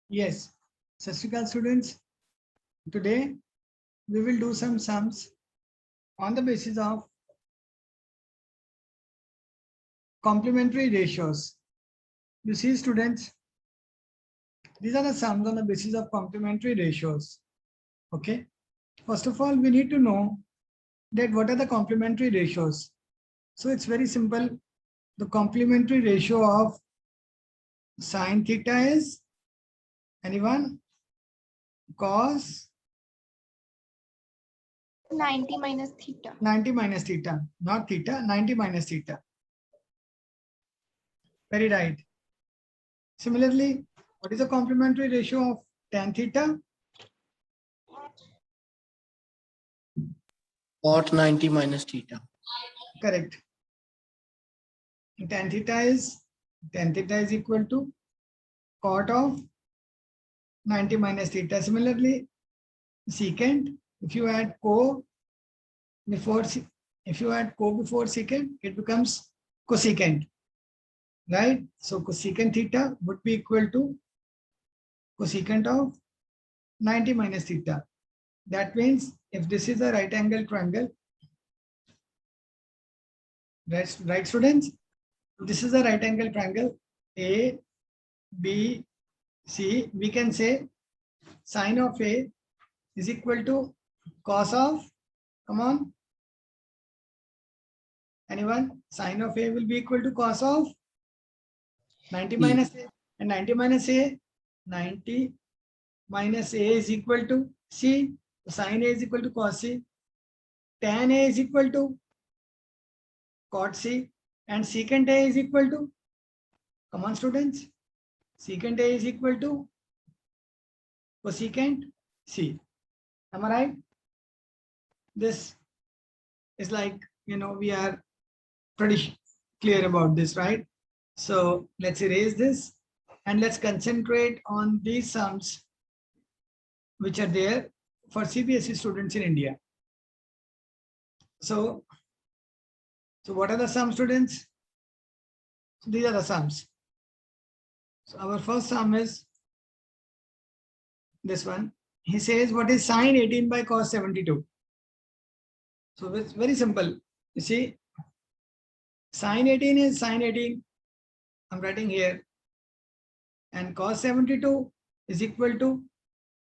Yes, Sasrikal students, today we will do some sums on the basis of complementary ratios. You see students, these are the sums on the basis of complementary ratios. Okay. First of all, we need to know that what are the complementary ratios. So it's very simple. The complementary ratio of sine theta is anyone? Cos 90 minus theta. 90 minus theta, not theta, 90 minus theta. Very right. Similarly, what is the complementary ratio of tan theta? Cot 90 minus theta. Correct. Tan theta is equal to cot of 90 minus theta. Similarly, secant, if you add co before secant, it becomes cosecant. Right? So cosecant theta would be equal to cosecant of 90 minus theta. That means if this is a right angle triangle, right students? This is a right angle triangle A, B, C. We can say sine of A is equal to cos of, come on, anyone? Sine of A will be equal to cos of 90 minus A, and 90 minus A, 90 minus A is equal to C. So sine A is equal to cos C. Tan A is equal to cot C, and secant A is equal to, come on students, secant A is equal to cosecant C. Am I right? This is like, we are pretty clear about this, right? So let's erase this and let's concentrate on these sums which are there for CBSE students in India. So what are the sums, students? So these are the sums. So our first sum is this one. He says, what is sine 18 by cos 72? So it's very simple. You see, sine 18 is sine 18. I'm writing here. And cos 72 is equal to,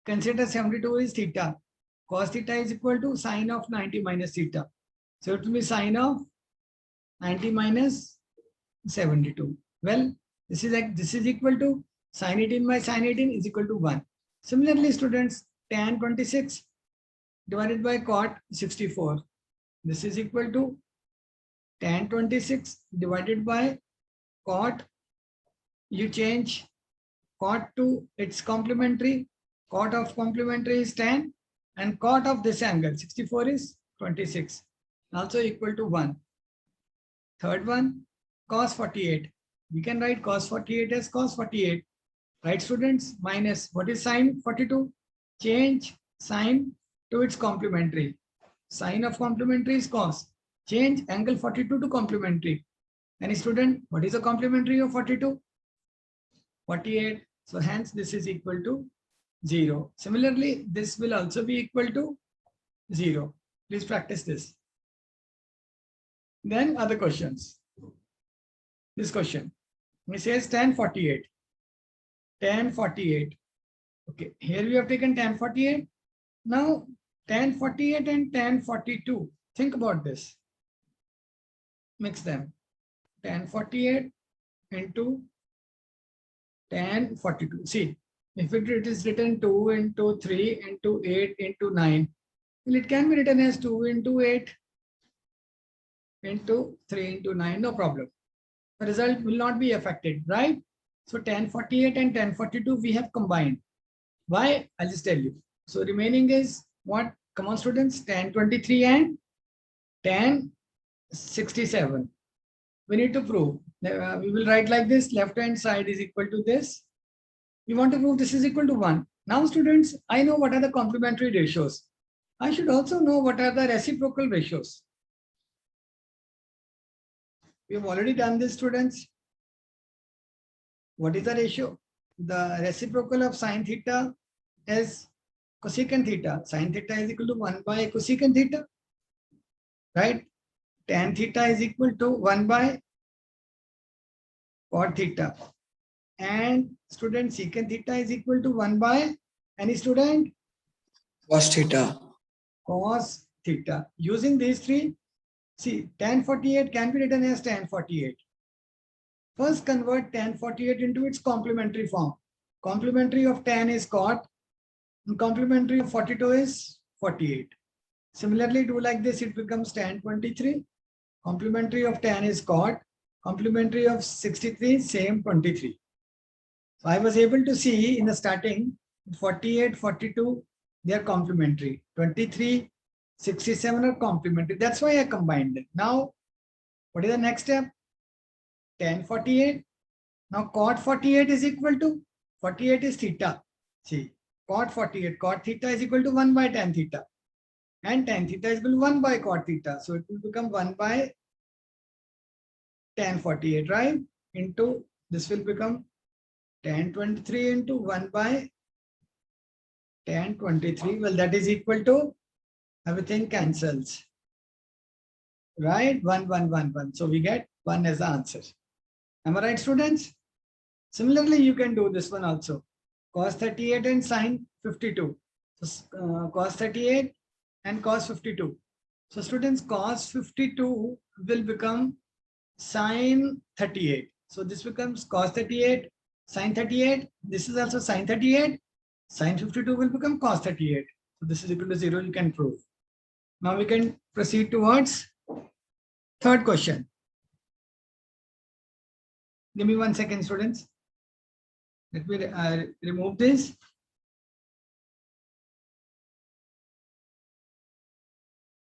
consider 72 is theta. Cos theta is equal to sine of 90 minus theta. So it will be sine of 90 minus 72. Well, this is equal to sine 18 by sine 18 is equal to 1. Similarly, students, tan 26 divided by cot 64. This is equal to tan 26 divided by cot. You change cot to its complementary. Cot of complementary is tan, and cot of this angle 64 is 26, also equal to 1. Third one, cos 48. We can write cos 48 as cos 48. Right, students? Minus, what is sine 42? Change sine to its complementary. Sine of complementary is cos. Change angle 42 to complementary. Any student, what is the complementary of 42? 48. So hence this is equal to 0. Similarly, this will also be equal to 0. Please practice this. Then other questions. This question. It says tan 48. Tan 48. Okay, here we have taken tan 48. Now tan 48 and tan 42. Think about this. Mix them. Tan 48 into tan 42. See, if it is written 2 into 3 into 8 into 9, well, it can be written as 2 into 8 into 3 into 9, no problem. The result will not be affected, right? So tan 48 and tan 42 we have combined. Why? I'll just tell you. So remaining is what? Come on students, tan 23 and tan 67. We need to prove. We will write like this, left hand side is equal to this. We want to prove this is equal to 1. Now students, I know what are the complementary ratios. I should also know what are the reciprocal ratios. We have already done this, students. What is the ratio? the reciprocal of sine theta is cosecant theta. Sine theta is equal to 1 by cosecant theta, right? Tan theta is equal to 1 by cot theta. And student, secant theta is equal to 1 by any student? Cos theta. Cos theta. Using these three, see, tan 48 can be written as tan 48. First, convert tan 48 into its complementary form. Complementary of tan is cot, and complementary of 42 is 48. Similarly, do like this, it becomes tan 23. Complementary of tan is cot. Complementary of 63, same 23. So I was able to see in the starting, 48, 42, they are complementary. 23, 67 are complementary. That's why I combined it. Now, what is the next step? Tan 48. Now, cot 48 is equal to 48 is theta. See, cot 48, cot theta is equal to 1 by tan theta. And tan theta is equal to 1 by cot theta. So it will become 1 by tan 48, right? Into this will become tan 23 into 1 by tan 23. Well, that is equal to everything cancels. Right? 1, 1, 1, 1. So we get 1 as the answer. Am I right, students? Similarly, you can do this one also. Cos 38 and sin 52. So cos 38 and cos 52. So students, cos 52 will become sin 38. So this becomes cos 38, sin 38. This is also sin 38. Sin 52 will become cos 38. So this is equal to 0. You can prove. Now we can proceed towards third question. Give me 1 second, students. Let me remove this.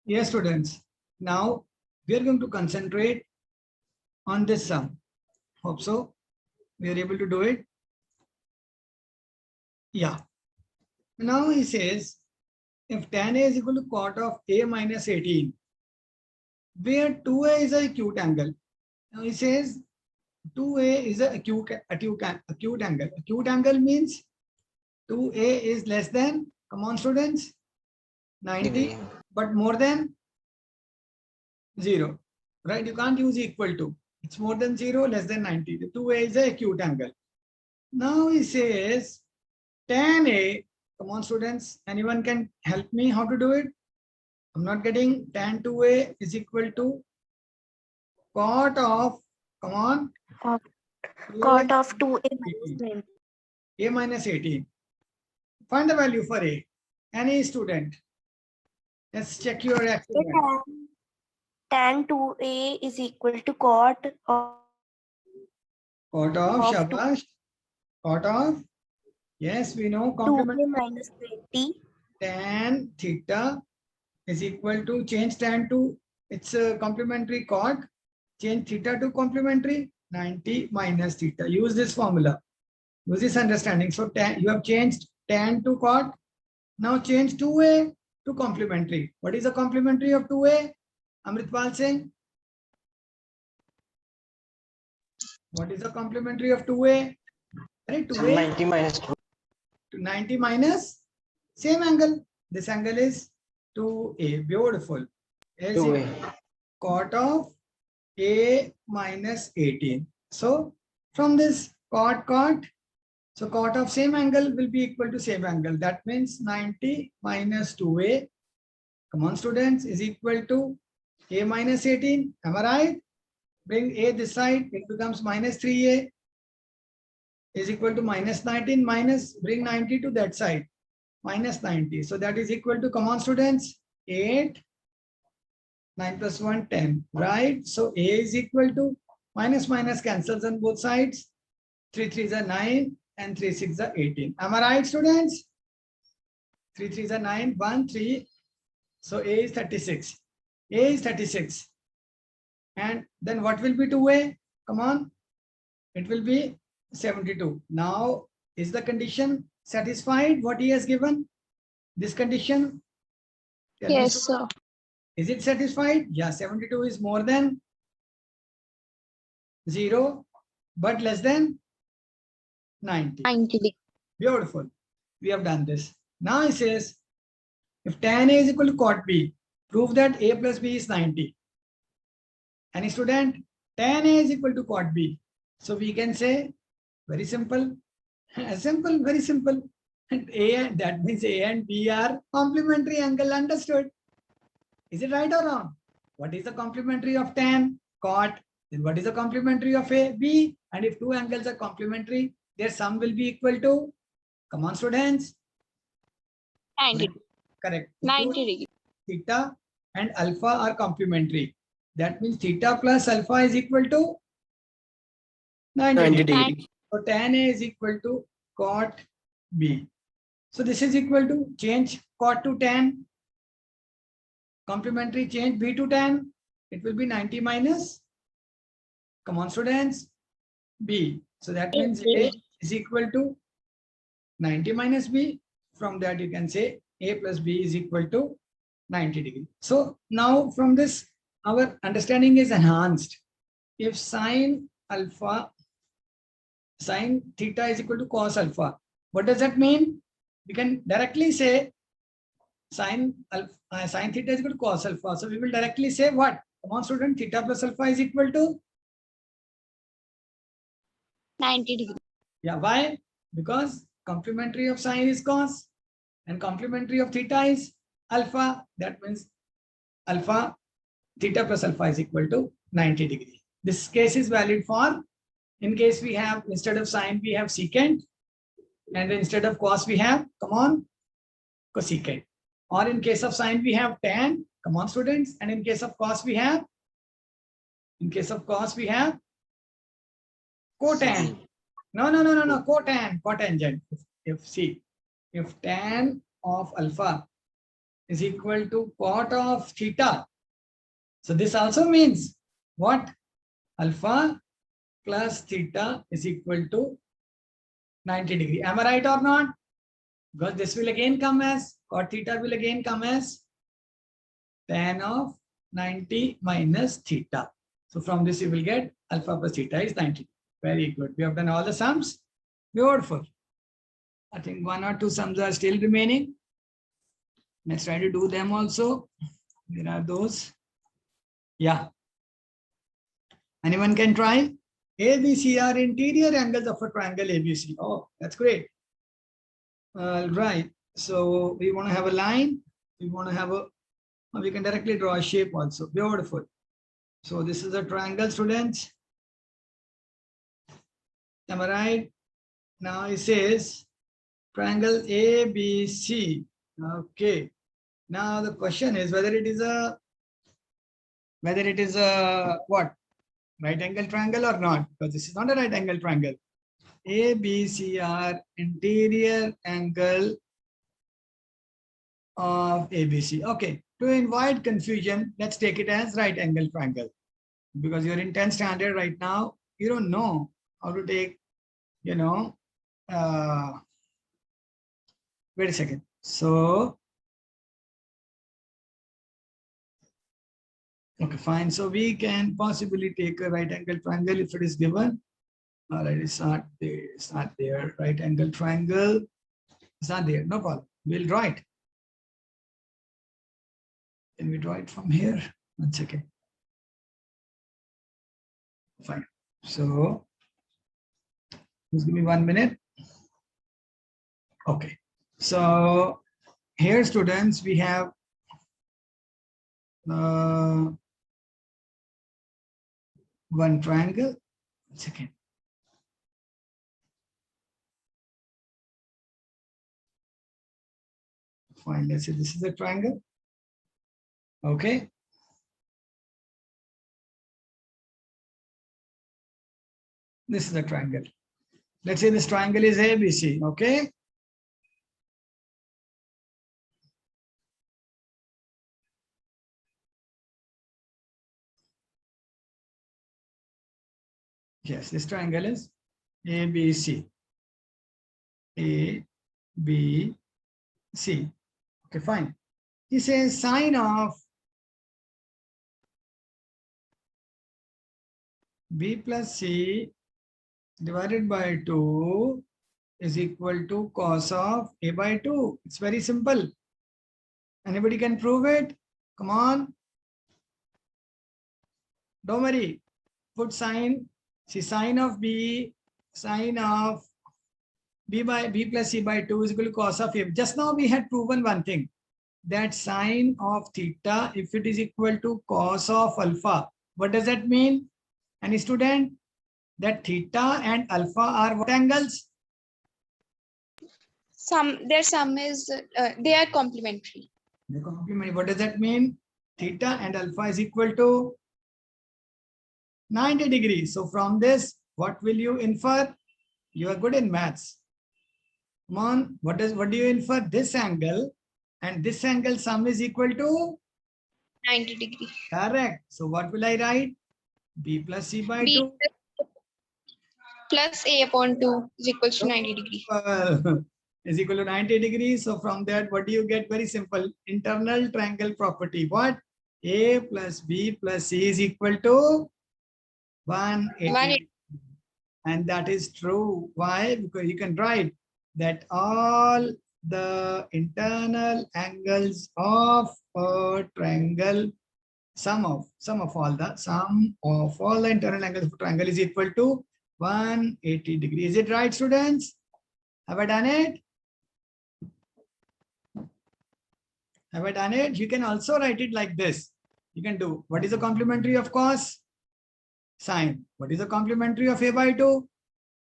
Yes, students. Now we are going to concentrate on this sum. Hope so. We are able to do it. Yeah. Now he says, if tan A is equal to cot of A minus 18, where 2A is an acute angle. Now he says 2A is an acute angle. Acute angle means 2A is less than, come on students, 90, but more than 0, right? You can't use equal to. It's more than 0, less than 90. The 2A is an acute angle. Now he says tan A, come on students, anyone can help me how to do it? I'm not getting. Tan 2A is equal to cot of, come on. Cot of 2A minus 20. A minus 18. Find the value for A. Any student. Let's check your Excel. Tan 2A is equal to cot of Shabash. Cot of, yes, we know 2A minus 20. Tan theta is equal to, change tan to, it's a complementary cot. Change theta to complementary, 90 minus theta. Use this formula. Use this understanding. So tan, you have changed tan to cot. Now change 2A to complementary. What is the complementary of 2A? Amritpal Singh. What is the complementary of 2A? Right, 2A. 90 minus 2. 90 minus same angle. This angle is 2A. Beautiful. Is 2A. Cot of A minus 18. So from this cot, so cot of same angle will be equal to same angle. That means 90 minus 2A. Come on, students, is equal to A minus 18. Am I right? Bring A this side, it becomes minus 3A is equal to minus 19 minus, bring 90 to that side, minus 90. So that is equal to, come on students, 8, 9 plus 1, 10, right? So A is equal to, minus cancels on both sides, 3 3s are 9 and 3 6 are 18. Am I right, students? 3 3s are 9, 1, 3. So A is 36. A is 36. And then what will be 2A? Come on. It will be 72. Now, is the condition satisfied? What he has given? This condition? Yes, sir. Is it satisfied? Yeah, 72 is more than 0, but less than 90. 90 degree. Beautiful. We have done this. Now it says, if tan A is equal to cot B, prove that A plus B is 90. Any student, tan A is equal to cot B. So we can say, very simple, simple, very simple. And that means A and B are complementary angle, understood. Is it right or wrong? What is the complementary of tan? Cot. Then what is the complementary of A? B. And if two angles are complementary, their sum will be equal to, come on students. 90. Correct. 90 degree. Theta and alpha are complementary. That means theta plus alpha is equal to 90 90 degree. degree. So tan A is equal to cot B. So this is equal to, change cot to tan. Complementary, change B to tan. It will be 90 minus, come on students, B. So that means A is equal to 90 minus B. From that you can say A plus B is equal to 90 degree. So now from this, our understanding is enhanced. If sine alpha, sine theta is equal to cos alpha, what does that mean? We can directly say sine theta is equal to cos alpha. So we will directly say what? Come on student, theta plus alpha is equal to 90 degree. Yeah, why? Because complementary of sine is cos and complementary of theta is alpha. That means alpha, theta plus alpha is equal to 90 degree. This case is valid for, in case we have, instead of sine, we have secant, and instead of cos, we have, come on, cosecant. Or in case of sine, we have tan, come on students, and in case of cos, we have, cotan. No, cotangent. If tan of alpha is equal to cot of theta, so this also means what? Alpha plus theta is equal to 90 degree. Am I right or not? Because this will again come as, cot theta will again come as tan of 90 minus theta. So from this you will get alpha plus theta is 90. Very good. We have done all the sums. Beautiful. I think one or two sums are still remaining. Let's try to do them also. There are those. Yeah. Anyone can try? ABC are interior angles of a triangle ABC. Oh, that's great. All right. So we want to have a line. We want to have a, we can directly draw a shape also. Beautiful. So this is a triangle, students. Am I right? Now it says triangle ABC. Okay. Now the question is whether it is a what? Right angle triangle or not? Because this is not a right angle triangle. ABC are interior angle of ABC. Okay. To avoid confusion, let's take it as right angle triangle. Because you're in 10th standard right now, you don't know how to take, you know, wait a second. So, okay, fine. So we can possibly take a right angle triangle if it is given. All right, it's not there. It's not there. Right angle triangle. It's not there. No problem. We'll draw it. Can we draw it from here? 1 second. Fine. So just give me 1 minute. Okay. So here, students, we have one triangle. 1 second. Fine. Let's say this is a triangle. Okay. This is a triangle. Let's say this triangle is ABC. Okay. Yes, this triangle is ABC. A, B, C. Okay, fine. He says sine of B plus C divided by 2 is equal to cos of A by 2. It's very simple. Anybody can prove it? Come on. Don't worry. Put sine. See, sine of B by B plus C by 2 is equal to cos of A. Just now we had proven one thing, that sine of theta, if it is equal to cos of alpha, what does that mean? Any student? That theta and alpha are what angles? Their sum is they are complementary. The complementary. What does that mean? Theta and alpha is equal to 90 degrees. So from this, what will you infer? You are good in maths. Come on, what do you infer? This angle and this angle sum is equal to 90 degree. correct. So what will I write? B plus C by B 2 plus A upon 2 is equals to 90 degree. is equal to 90 degrees. So from that, what do you get? Very simple. Internal triangle property. What? A plus B plus C is equal to 180. And that is true. Why? Because you can write that all the internal angles of a triangle, sum of all the internal angles of a triangle is equal to 180 degrees. Is it right, students? Have I done it? Have I done it? You can also write it like this. You can do, what is the complementary of cos? Sine. What is the complementary of A by 2?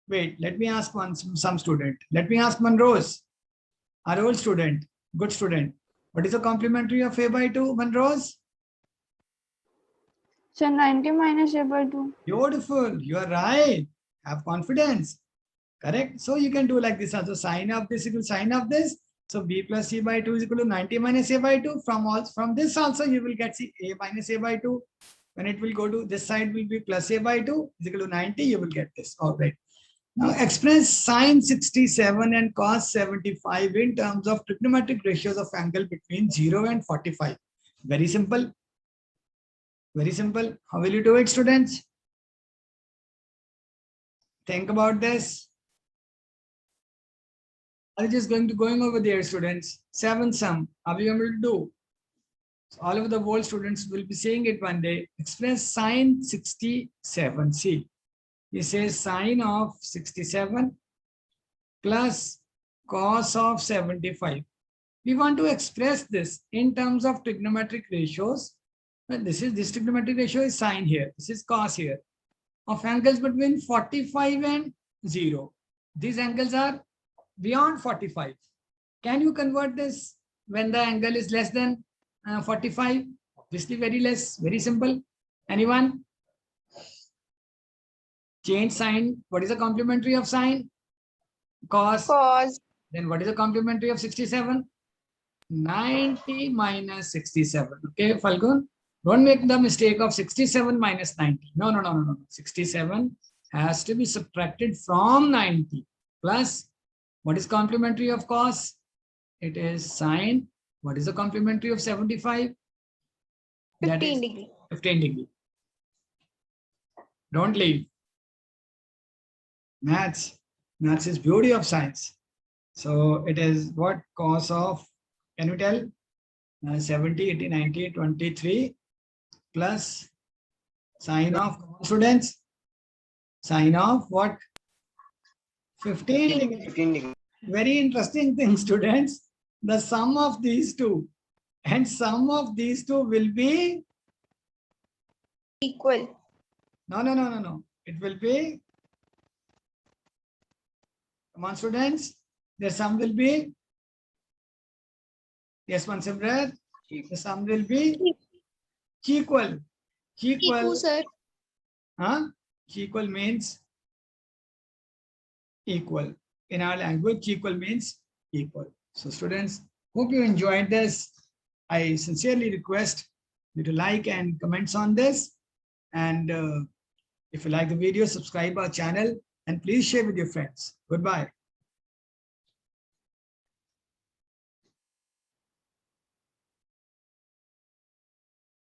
Wait, let me ask some student. Let me ask Monrose, our old student, good student. What is the complementary of A by 2, Monrose? So 90 minus A by 2. Beautiful. You are right. Have confidence. Correct. So you can do like this also. Sine of this equal sine of this. So B plus C by 2 is equal to 90 minus A by 2. From this also you will get C A minus A by 2. When it will go to this side will be plus A by 2 is equal to 90. You will get this. All right. Now express sine 67 and cos 75 in terms of trigonometric ratios of angle between 0 and 45. Very simple. Very simple. How will you do it, students? Think about this. Are you just going over there, students? 7 sum. Are we able to do? So all of the world students will be saying it one day. Express sine 67. See, he says sine of 67 plus cos of 75. We want to express this in terms of trigonometric ratios. And this trigonometric ratio is sine here. This is cos here. Of angles between 45 and 0. These angles are beyond 45. Can you convert this when the angle is less than 45? Obviously very less, very simple. Anyone? Change sign. What is the complementary of sine? Cos. Cos. Then what is the complementary of 67? 90 minus 67. Okay, Falgun? Don't make the mistake of 67 minus 90. No. 67 has to be subtracted from 90. Plus, what is complementary of cos? It is sine. What is the complementary of 75? 15 degree. 15 degree. Don't leave. Maths is beauty of science. So it is what cos of, can you tell? 70, 80, 90, 23 plus sine of, students, sine of what? 15 degree. 15 degree. Very interesting thing, students. The sum of these two and sum of these two will be Equal. no. It will be, come on, students. The sum will be, yes, Mansimrat. The sum will be equal. Equal, sir. Huh? Equal means equal. In our language, equal means equal. So students, hope you enjoyed this. I sincerely request you to like and comments on this. And if you like the video, subscribe our channel and please share with your friends. Goodbye.